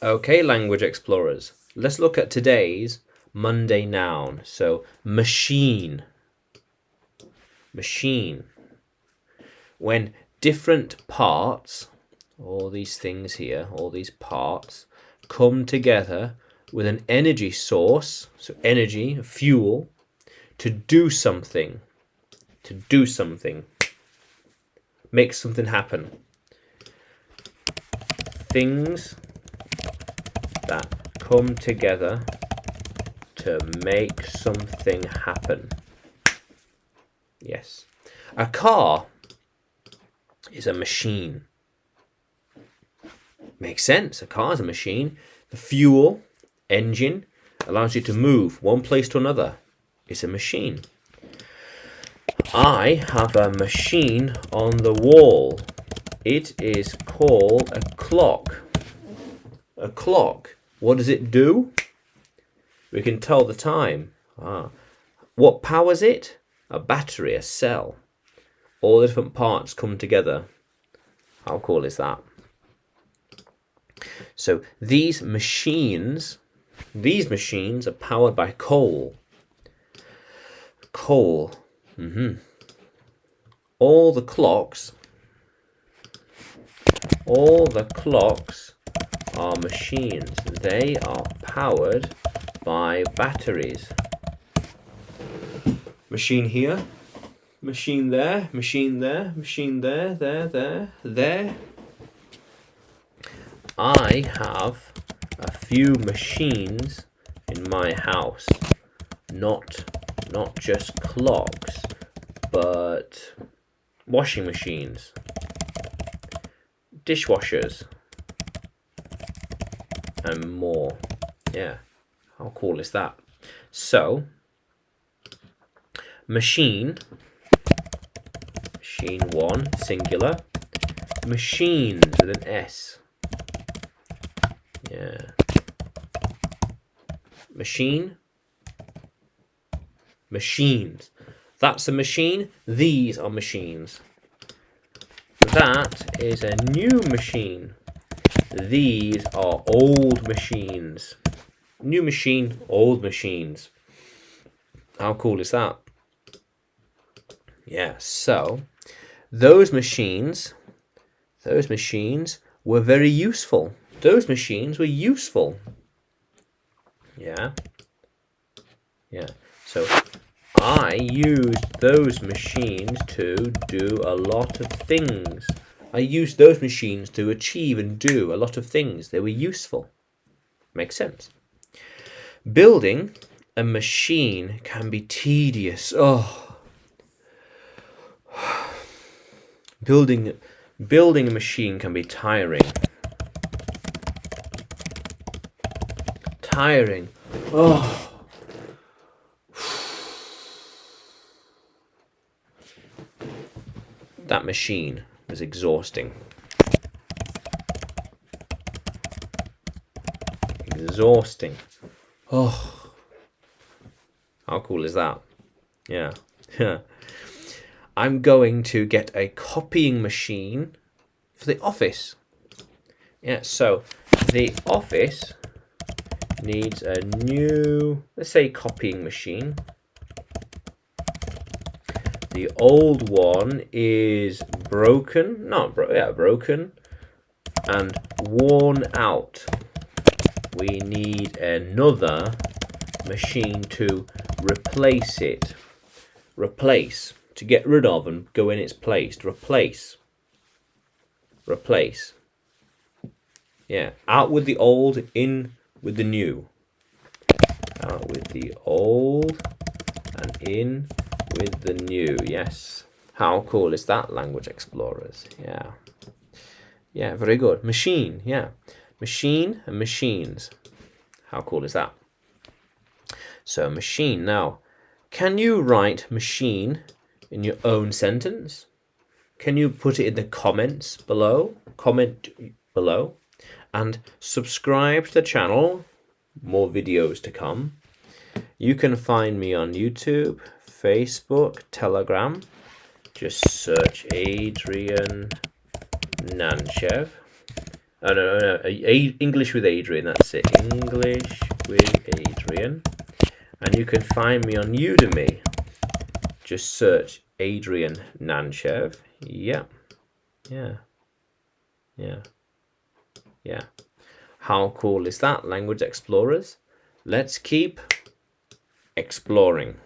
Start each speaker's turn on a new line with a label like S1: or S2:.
S1: Okay, language explorers. Let's look at today's Monday noun. So, machine. Machine. When different parts, all these things here, all these parts, come together with an energy source, so energy, fuel, to do something. To do something. Make something happen. Things that come together to make something happen. Yes. A car is a machine. Makes sense. A car is a machine. The fuel, engine, allows you to move one place to another. It's a machine. I have a machine on the wall. It is called a clock. A clock. What does it do? We can tell the time. What powers it? A battery, a cell. All the different parts come together. How cool is that? So these machines are powered by coal. Coal. All the clocks are machines. They are powered by batteries. Machine here, machine there, machine there, machine there, there. I have a few machines in my house. Not just clocks, but washing machines, dishwashers, and more. Yeah, how cool is that? So, machine one, singular. Machines with an S. Yeah. Machine. Machines. That's a machine. These are machines. That is a new machine. These are old machines. New machine, old machines. How cool is that? Yeah, so those machines were very useful. Those machines were useful. Yeah. So I used those machines to do a lot of things. I used those machines to achieve and do a lot of things. They were useful. Makes sense. Building a machine can be tedious. Building a machine can be tiring. Tiring. That machine was exhausting. Exhausting. How cool is that? Yeah. I'm going to get a copying machine for the office. Yeah, so the office needs a new, let's say, copying machine. The old one is broken and worn out. We need another machine to replace it. Replace. To get rid of and go in its place. To replace. Replace. Yeah. Out with the old, in with the new. Out with the old and in with the new. Yes. How cool is that, language explorers? Yeah. Yeah, very good. Machine. Yeah. Machine and machines. How cool is that? So machine. Now, can you write machine in your own sentence? Can you put it in the comments below? Comment below. And subscribe to the channel. More videos to come. You can find me on YouTube, Facebook, Telegram. Just search Adrian Nanchev. Oh, no. English with Adrian, that's it. English with Adrian. And you can find me on Udemy. Just search Adrian Nanchev. Yeah. How cool is that, Language Explorers? Let's keep exploring.